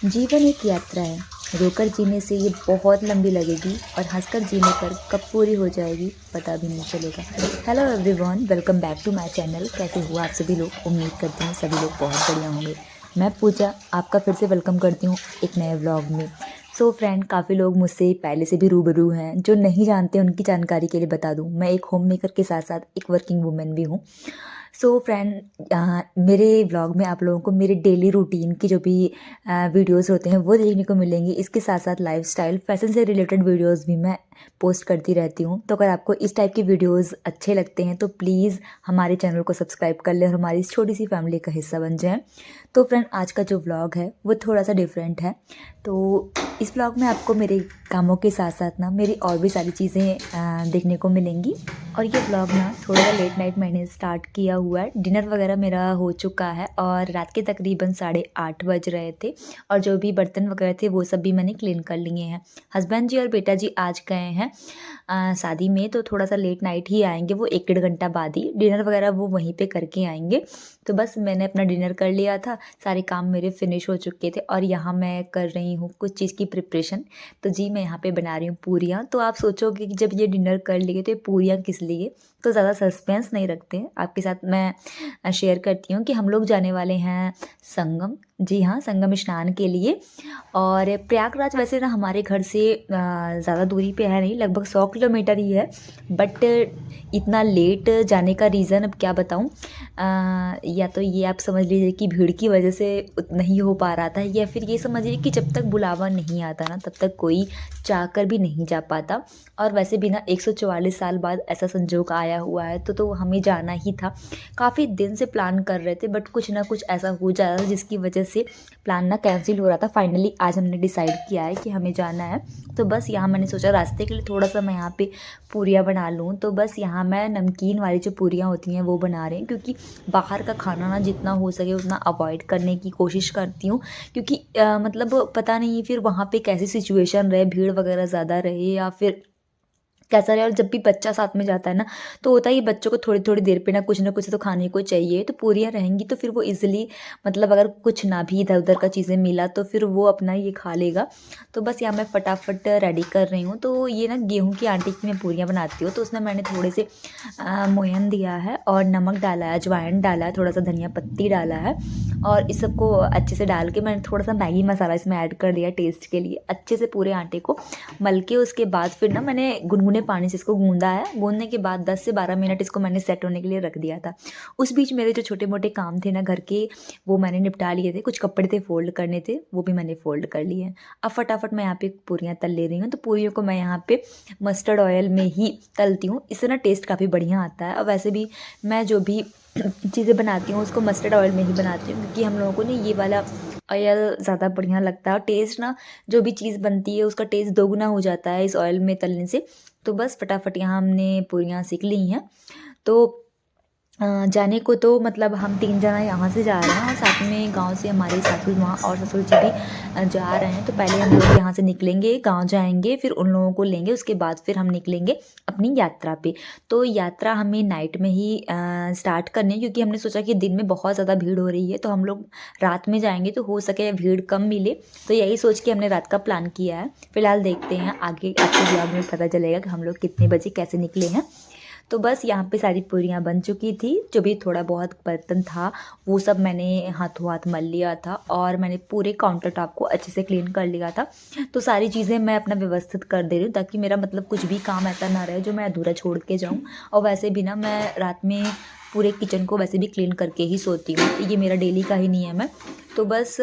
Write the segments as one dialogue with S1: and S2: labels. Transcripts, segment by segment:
S1: जीवन एक यात्रा है। रोकर जीने से ये बहुत लंबी लगेगी और हंसकर जीने पर कब पूरी हो जाएगी पता भी नहीं चलेगा। Hello everyone, welcome back to my channel. कैसे हो आप सभी लोग? उम्मीद करती हूँ सभी लोग बहुत बढ़िया होंगे। मैं पूजा आपका फिर से वेलकम करती हूँ एक नए व्लॉग में। सो फ्रेंड, काफ़ी लोग मुझसे पहले से भी रूबरू हैं। जो नहीं जानते उनकी जानकारी के लिए बता दूँ, मैं एक होम मेकर के साथ साथ एक वर्किंग वूमेन भी हूँ। सो फ्रेंड, मेरे व्लॉग में आप लोगों को मेरे डेली रूटीन की जो भी वीडियोस होते हैं वो देखने को मिलेंगे। इसके साथ साथ लाइफस्टाइल फैशन से रिलेटेड वीडियोस भी मैं पोस्ट करती रहती हूँ। तो अगर आपको इस टाइप के वीडियोस अच्छे लगते हैं तो प्लीज़ हमारे चैनल को सब्सक्राइब कर लें और हमारी इस छोटी सी फैमिली का हिस्सा बन जाएं। तो फ्रेंड, आज का जो व्लॉग है वो थोड़ा सा डिफरेंट है। तो इस व्लॉग में आपको मेरे कामों के साथ साथ ना मेरी और भी सारी चीज़ें देखने को मिलेंगी। और ये व्लॉग ना थोड़ा सा लेट नाइट मैंने स्टार्ट किया हुआ है। डिनर वगैरह मेरा हो चुका है और रात के तकरीबन 8:30 बज रहे थे और जो भी बर्तन वगैरह थे वो सब भी मैंने क्लीन कर लिए हैं। हस्बैंड जी और बेटा जी आज गए हैं शादी में, तो थोड़ा सा लेट नाइट ही आएंगे। वो 1-1.5 घंटा बाद ही डिनर वगैरह वो वहीं पे करके आएंगे। तो बस मैंने अपना डिनर कर लिया था, सारे काम मेरे फिनिश हो चुके थे और यहाँ मैं कर रही हूँ कुछ चीज़ की प्रिपरेशन। तो जी, मैं यहाँ पे बना रही हूँ पूरियाँ। तो आप सोचोगे कि जब ये डिनर कर लिए तो ये पूरियाँ किस लिए? तो ज़्यादा सस्पेंस नहीं रखते हैं, आपके साथ मैं शेयर करती हूँ कि हम लोग जाने वाले हैं संगम। जी हाँ, संगम स्नान के लिए। और प्रयागराज वैसे ना हमारे घर से ज़्यादा दूरी पे है नहीं, लगभग 100 किलोमीटर ही है। बट इतना लेट जाने का रीज़न अब क्या बताऊँ। या तो ये आप समझ लीजिए कि भीड़ की वजह से नहीं हो पा रहा था, या फिर ये समझिए कि जब तक बुलावा नहीं आता ना तब तक कोई चाह कर भी नहीं जा पाता। और वैसे भी ना 144 साल बाद ऐसा संजोग आया हुआ है तो हमें जाना ही था। काफ़ी दिन से प्लान कर रहे थे बट कुछ ना कुछ ऐसा हो जा रहा था जिसकी वजह से प्लान ना कैंसिल हो रहा था। फाइनली आज हमने डिसाइड किया है कि हमें जाना है। तो बस यहाँ मैंने सोचा रास्ते के लिए थोड़ा सा मैं यहाँ पे पूरियाँ बना लूँ। तो बस यहाँ मैं नमकीन वाली जो पूरियाँ होती हैं वो बना रही हूँ, क्योंकि बाहर का खाना ना जितना हो सके उतना अवॉइड करने की कोशिश करती हूँ। क्योंकि मतलब पता नहीं फिर वहाँ पे कैसी सिचुएशन रहे, भीड़ वगैरह ज़्यादा रहे या फिर कैसा रहे। और जब भी बच्चा साथ में जाता है ना तो होता है कि बच्चों को थोड़ी थोड़ी देर पे ना कुछ तो खाने को चाहिए। तो पूरियाँ रहेंगी तो फिर वो इजीली, मतलब अगर कुछ ना भी इधर उधर का चीज़ें मिला तो फिर वो अपना ये खा लेगा। तो बस यहाँ मैं फटाफट रेडी कर रही हूँ। तो ये ना गेहूँ की आटे की मैं पूरियाँ बनाती हूँ, तो उसमें मैंने थोड़े से मोयन दिया है और नमक डाला है, अजवाइन डाला है, थोड़ा सा धनिया पत्ती डाला है। और इस सबको अच्छे से डाल के मैंने थोड़ा सा मैगी मसाला इसमें ऐड कर दिया टेस्ट के लिए। अच्छे से पूरे आटे को मल के उसके बाद फिर ना मैंने गुनगुने पानी से इसको गूंदा है। गूंदने के बाद 10 से 12 मिनट इसको मैंने सेट होने के लिए रख दिया था। उस बीच मेरे जो छोटे मोटे काम थे ना घर के, वो मैंने निपटा लिए थे। कुछ कपड़े थे फोल्ड करने थे, वो भी मैंने फोल्ड कर लिए हैं। अब फटाफट मैं यहाँ पे पूरियाँ तल ले रही हूँ। तो पूरियों को मैं यहाँ पे मस्टर्ड ऑयल में ही तलती हूँ, इससे ना टेस्ट काफ़ी बढ़िया आता है। और वैसे भी मैं जो भी चीज़ें बनाती हूँ उसको मस्टर्ड ऑयल में ही बनाती हूँ, क्योंकि हम लोगों को ना ये वाला ऑयल ज़्यादा बढ़िया लगता है। और टेस्ट ना, जो भी चीज़ बनती है उसका टेस्ट दोगुना हो जाता है इस ऑयल में तलने से। तो बस फटाफट यहाँ हमने पूरियाँ सेक ली हैं। तो जाने को तो मतलब हम 3 जना यहाँ से जा रहे हैं और साथ में गांव से हमारे सासू माँ और ससुर जी भी जा रहे हैं। तो पहले हम लोग यहाँ से निकलेंगे, गांव जाएंगे, फिर उन लोगों को लेंगे, उसके बाद फिर हम निकलेंगे अपनी यात्रा पे। तो यात्रा हमें नाइट में ही स्टार्ट करनी है, क्योंकि हमने सोचा कि दिन में बहुत ज़्यादा भीड़ हो रही है तो हम लोग रात में जाएंगे तो हो सके भीड़ कम मिले। तो यही सोच के हमने रात का प्लान किया है। फिलहाल देखते हैं आगे आपके ब्लॉग में पता चलेगा कि हम लोग कितने बजे कैसे निकले हैं। तो बस यहाँ पे सारी पूरियाँ बन चुकी थी। जो भी थोड़ा बहुत बर्तन था वो सब मैंने हाथों हाथ मल लिया था और मैंने पूरे काउंटर टॉप को अच्छे से क्लीन कर लिया था। तो सारी चीज़ें मैं अपना व्यवस्थित कर दे रही हूँ ताकि मेरा मतलब कुछ भी काम ऐसा ना रहे जो मैं अधूरा छोड़ के जाऊँ। और वैसे भी ना मैं रात में पूरे किचन को वैसे भी क्लीन करके ही सोती हूँ, ये मेरा डेली का ही नियम है। तो बस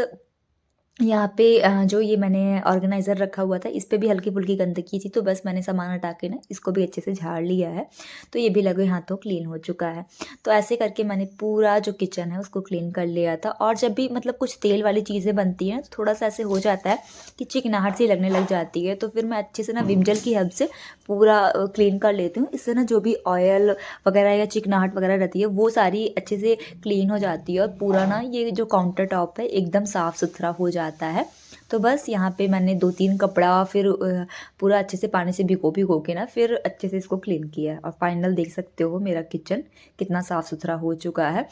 S1: यहाँ पे जो ये मैंने ऑर्गेनाइज़र रखा हुआ था इस पे भी हल्की फुल्की गंदगी थी, तो बस मैंने सामान हटा के ना इसको भी अच्छे से झाड़ लिया है। तो ये भी लगे हाथों क्लीन हो चुका है। तो ऐसे करके मैंने पूरा जो किचन है उसको क्लीन कर लिया था। और जब भी मतलब कुछ तेल वाली चीज़ें बनती हैं तो थोड़ा सा ऐसे हो जाता है कि चिकनाहट सी लगने लग जाती है, तो फिर मैं अच्छे से ना विम जेल की हेल्प से पूरा क्लीन कर लेती हूँ। इससे ना जो भी ऑयल वगैरह या चिकनाहट वगैरह रहती है वो सारी अच्छे से क्लीन हो जाती है और पूरा ना ये जो काउंटर टॉप है एकदम साफ़ सुथरा हो जाता है। तो बस यहाँ पे मैंने 2-3 कपड़ा फिर पूरा अच्छे से पानी से भिगो के ना फिर अच्छे से इसको क्लीन किया है। और फाइनल देख सकते हो मेरा किचन कितना साफ़ सुथरा हो चुका है।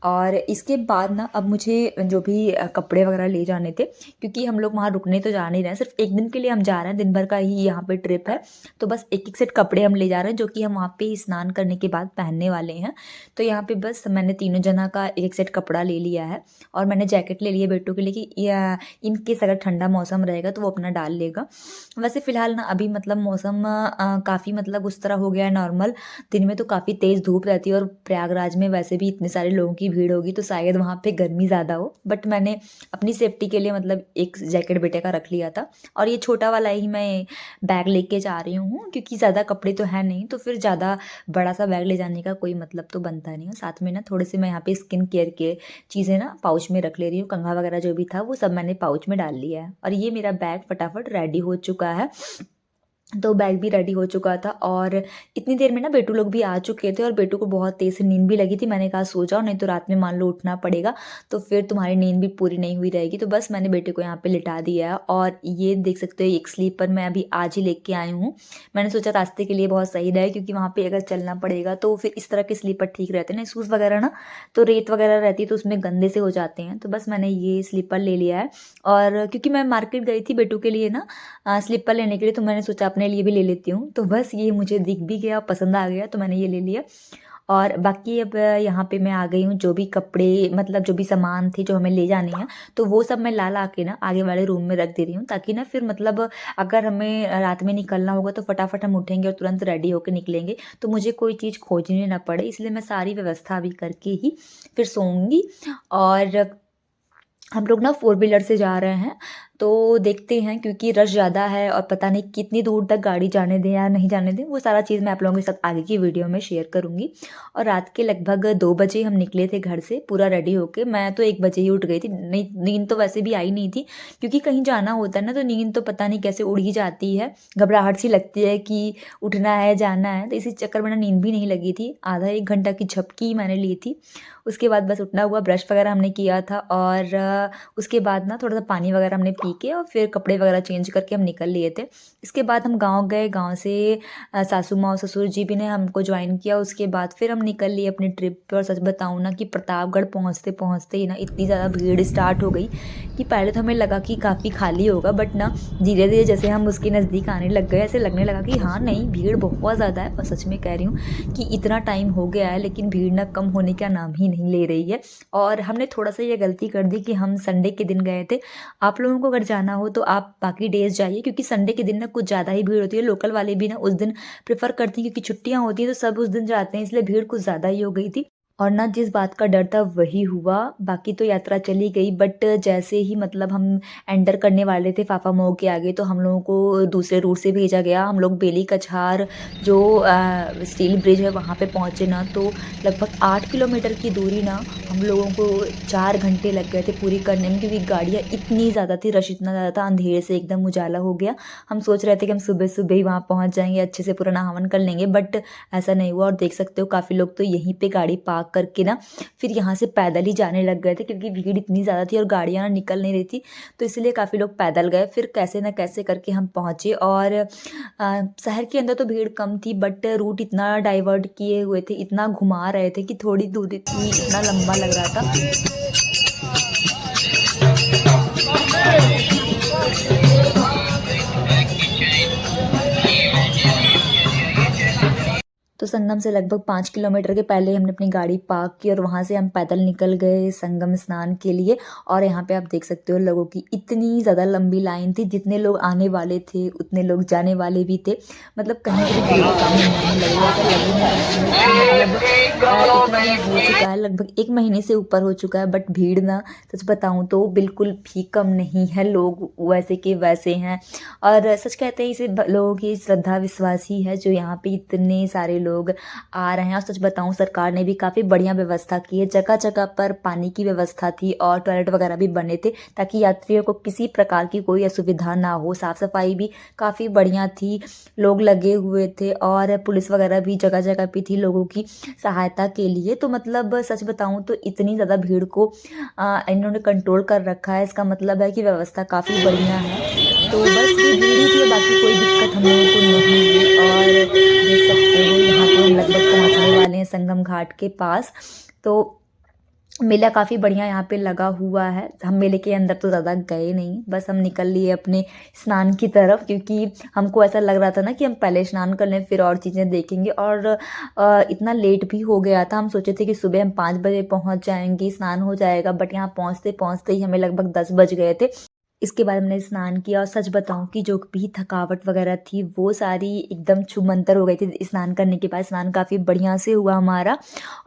S1: और इसके बाद ना अब मुझे जो भी कपड़े वगैरह ले जाने थे, क्योंकि हम लोग वहाँ रुकने तो जा नहीं रहे हैं, सिर्फ एक दिन के लिए हम जा रहे हैं, दिन भर का ही यहाँ पे ट्रिप है। तो बस एक सेट कपड़े हम ले जा रहे हैं जो कि हम वहाँ पे स्नान करने के बाद पहनने वाले हैं। तो यहाँ पे बस मैंने तीनों जना का एक सेट कपड़ा ले लिया है। और मैंने जैकेट ले लिया बेटू के लिए कि इन केस अगर ठंडा मौसम रहेगा तो वो अपना डाल लेगा। वैसे फ़िलहाल ना अभी मतलब मौसम काफ़ी मतलब उस तरह हो गया है नॉर्मल। दिन में तो काफ़ी तेज़ धूप रहती है और प्रयागराज में वैसे भी इतने सारे लोगों की भीड़ होगी तो शायद वहाँ पे गर्मी ज़्यादा हो। बट मैंने अपनी सेफ्टी के लिए मतलब एक जैकेट बेटे का रख लिया था। और ये छोटा वाला ही मैं बैग लेके जा रही हूँ, क्योंकि ज़्यादा कपड़े तो है नहीं, तो फिर ज़्यादा बड़ा सा बैग ले जाने का कोई मतलब तो बनता नहीं है। साथ में ना थोड़े से मैं यहाँ पे स्किन केयर के चीज़ें ना पाउच में रख ले रही हूँ। कंघा वगैरह जो भी था वो सब मैंने पाउच में डाल लिया है। और ये मेरा बैग फटाफट रेडी हो चुका है। तो बैग भी रेडी हो चुका था और इतनी देर में ना बेटू लोग भी आ चुके थे और बेटू को बहुत तेज़ से नींद भी लगी थी। मैंने कहा सो जाओ, नहीं तो रात में मान लो उठना पड़ेगा तो फिर तुम्हारी नींद भी पूरी नहीं हुई रहेगी। तो बस मैंने बेटे को यहाँ पे लिटा दिया है। और ये देख सकते हो एक स्लीपर मैं अभी आज ही लेके आई हूँ। मैंने सोचा रास्ते के लिए बहुत सही रहे, क्योंकि वहाँ पर अगर चलना पड़ेगा तो फिर इस तरह के स्लीपर ठीक रहते हैं ना, शूज़ वगैरह ना तो रेत वगैरह रहती है तो उसमें गंदे से हो जाते हैं। तो बस मैंने ये स्लीपर ले लिया है। और क्योंकि मैं मार्केट गई थी बेटू के लिए ना स्लीपर लेने के लिए, तो मैंने सोचा अपने लिए भी ले लेती हूँ। तो बस ये मुझे दिख भी गया, पसंद आ गया, तो मैंने ये ले लिया। और बाकी अब यहाँ पे मैं आ गई हूँ, जो भी कपड़े मतलब जो भी सामान थे जो हमें ले जाने हैं तो वो सब मैं ला के ना आगे वाले रूम में रख दे रही हूँ, ताकि ना फिर मतलब अगर हमें रात में निकलना होगा तो फटाफट हम उठेंगे और तुरंत रेडी होकर निकलेंगे, तो मुझे कोई चीज़ खोजनी ना पड़े। इसलिए मैं सारी व्यवस्था अभी करके ही फिर सोऊंगी। और हम लोग ना 4 व्हीलर से जा रहे हैं, तो देखते हैं, क्योंकि रश ज़्यादा है और पता नहीं कितनी दूर तक गाड़ी जाने दें या नहीं जाने दें, वो सारा चीज़ मैं आप लोगों के साथ आगे की वीडियो में शेयर करूँगी। और रात के लगभग 2 बजे हम निकले थे घर से पूरा रेडी होके। मैं तो 1 बजे ही उठ गई थी, नींद तो वैसे भी आई नहीं थी, क्योंकि कहीं जाना होता है ना तो नींद तो पता नहीं कैसे उड़ ही जाती है, घबराहट सी लगती है कि उठना है जाना है। तो इसी चक्कर में ना नींद भी नहीं लगी थी, आधा 1 घंटा की झपकी मैंने ली थी। उसके बाद बस उठना हुआ, ब्रश वगैरह हमने किया था और उसके बाद ना थोड़ा सा पानी वगैरह हमने पी के और फिर कपड़े वगैरह चेंज करके हम निकल लिए थे। इसके बाद हम गांव गए, गांव से सासू माँ और ससुर जी भी ने हमको ज्वाइन किया। उसके बाद फिर हम निकल लिए अपनी ट्रिप पे। और सच बताऊँ ना कि प्रतापगढ़ पहुँचते पहुँचते ही ना इतनी ज़्यादा भीड़ स्टार्ट हो गई कि पहले तो हमें लगा कि काफ़ी खाली होगा, बट ना धीरे धीरे जैसे हम उसके नज़दीक आने लग गए ऐसे लगने लगा कि हाँ नहीं, भीड़ बहुत ज़्यादा है। और सच में कह रही हूँ कि इतना टाइम हो गया है लेकिन भीड़ ना कम होने का नाम ही नहीं ले रही है। और हमने थोड़ा सा ये गलती कर दी कि हम संडे के दिन गए थे। आप लोगों को अगर जाना हो तो आप बाकी डेज जाइए, क्योंकि संडे के दिन ना कुछ ज़्यादा ही भीड़ होती है। लोकल वाले भी ना उस दिन प्रेफर करती हैं, क्योंकि छुट्टियां होती हैं तो सब उस दिन जाते हैं, इसलिए भीड़ कुछ ज़्यादा ही हो गई थी। और ना जिस बात का डर था वही हुआ। बाकी तो यात्रा चली गई, बट जैसे ही मतलब हम एंटर करने वाले थे फाफा मऊ के आगे तो हम लोगों को दूसरे रूट से भेजा गया। हम लोग बेली कछार जो स्टील ब्रिज है वहाँ पे पहुँचे ना, तो लगभग 8 किलोमीटर की दूरी ना हम लोगों को 4 घंटे लग गए थे पूरी करने में, क्योंकि गाड़ियाँ इतनी ज़्यादा थी, रश इतना ज़्यादा था, अंधेरे से एकदम उजाला हो गया। हम सोच रहे थे कि हम सुबह सुबह ही वहाँ पहुँच जाएंगे, अच्छे से पूरा नहावन कर लेंगे, बट ऐसा नहीं हुआ। और देख सकते हो काफ़ी लोग तो यहीं पे गाड़ी पार्क करके ना फिर यहाँ से पैदल ही जाने लग गए थे, क्योंकि भीड़ इतनी ज़्यादा थी और गाड़ियाँ ना निकल नहीं रही थी, तो इसलिए काफ़ी लोग पैदल गए। फिर कैसे ना कैसे करके हम पहुँचे। और शहर के अंदर तो भीड़ कम थी, बट रूट इतना डाइवर्ट किए हुए थे, इतना घुमा रहे थे कि थोड़ी दूरी थी, इतना लंबा लग रहा था। तो संगम से लगभग 5 किलोमीटर के पहले हमने अपनी गाड़ी पार्क की और वहाँ से हम पैदल निकल गए संगम स्नान के लिए। और यहाँ पे आप देख सकते हो लोगों की इतनी ज़्यादा लंबी लाइन थी, जितने लोग आने वाले थे उतने लोग जाने वाले भी थे। मतलब कहीं भी भीड़ कम नहीं लगी, ऐसा लग ही नहीं रहा है। मतलब इतना हो चुका है, लगभग 1 महीने से ऊपर हो चुका है, बट भीड़ ना सच बताऊँ तो बिल्कुल भी कम नहीं है, लोग वैसे के वैसे हैं। और सच कहते हैं इसे लोगों की श्रद्धा विश्वास ही है जो यहाँ पे इतने सारे लोग आ रहे हैं। और सच बताऊं, सरकार ने भी काफ़ी बढ़िया व्यवस्था की है, जगह जगह पर पानी की व्यवस्था थी और टॉयलेट वगैरह भी बने थे ताकि यात्रियों को किसी प्रकार की कोई असुविधा ना हो। साफ़ सफाई भी काफ़ी बढ़िया थी, लोग लगे हुए थे और पुलिस वगैरह भी जगह जगह पे थी लोगों की सहायता के लिए। तो मतलब सच बताऊं तो इतनी ज़्यादा भीड़ को इन्होंने कंट्रोल कर रखा है, इसका मतलब है कि व्यवस्था काफ़ी बढ़िया है। तो बस ये भीड़ ही थी, बाकी कोई दिक्कत हम लोगों को नहीं हुई। और देख सकते हो यहाँ पे हम लगभग पहुँचने वाले हैं संगम घाट के पास। तो मेला काफ़ी बढ़िया यहाँ पे लगा हुआ है। हम मेले के अंदर तो ज़्यादा गए नहीं, बस हम निकल लिए अपने स्नान की तरफ, क्योंकि हमको ऐसा लग रहा था ना कि हम पहले स्नान कर लें फिर और चीज़ें देखेंगे। और इतना लेट भी हो गया था, हम सोचे थे कि सुबह हम 5 बजे पहुँच जाएंगे, स्नान हो जाएगा, बट यहाँ पहुँचते पहुँचते ही हमें लगभग 10 बज गए थे। इसके बाद हमने स्नान किया और सच बताऊं कि जो भी थकावट वगैरह थी वो सारी एकदम छूमंतर हो गई थी स्नान करने के बाद। स्नान काफ़ी बढ़िया से हुआ हमारा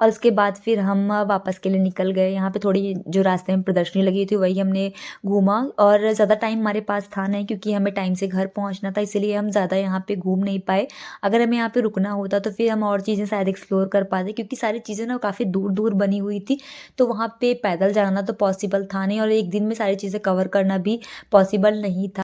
S1: और उसके बाद फिर हम वापस के लिए निकल गए। यहाँ पे थोड़ी जो रास्ते में प्रदर्शनी लगी थी वही हमने घूमा, और ज़्यादा टाइम हमारे पास था नहीं क्योंकि हमें टाइम से घर पहुँचना था, इसलिए हम ज़्यादा यहाँ पे घूम नहीं पाए। अगर हमें यहाँ पे रुकना होता तो फिर हम और चीज़ें शायद एक्सप्लोर कर पाते, क्योंकि सारी चीज़ें ना काफ़ी दूर दूर बनी हुई थी, तो वहाँ पे पैदल जाना तो पॉसिबल था नहीं और एक दिन में सारी चीज़ें कवर करना भी पॉसिबल नहीं था।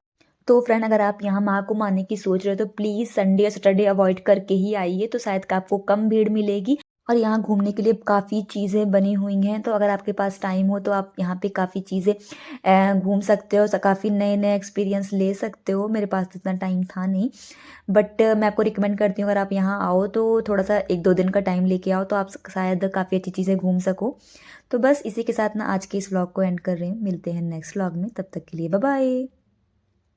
S1: तो फ्रेंड, अगर आप यहाँ महाकुंभ आने की सोच रहे हो तो प्लीज़ संडे और सैटरडे अवॉइड करके ही आइए, तो शायद आपको कम भीड़ मिलेगी। और यहाँ घूमने के लिए काफ़ी चीज़ें बनी हुई हैं, तो अगर आपके पास टाइम हो तो आप यहाँ पे काफ़ी चीज़ें घूम सकते हो, काफ़ी नए नए एक्सपीरियंस ले सकते हो। मेरे पास तो इतना टाइम था नहीं, बट मैं आपको रिकमेंड करती हूँ अगर आप यहाँ आओ तो थोड़ा सा 1-2 दिन का टाइम लेके आओ, तो आप शायद काफ़ी अच्छी चीज़ें घूम सको। तो बस इसी के साथ ना आज के इस व्लॉग को एंड कर रही हूँ। मिलते हैं नेक्स्ट व्लॉग में, तब तक के लिए बाय बाय।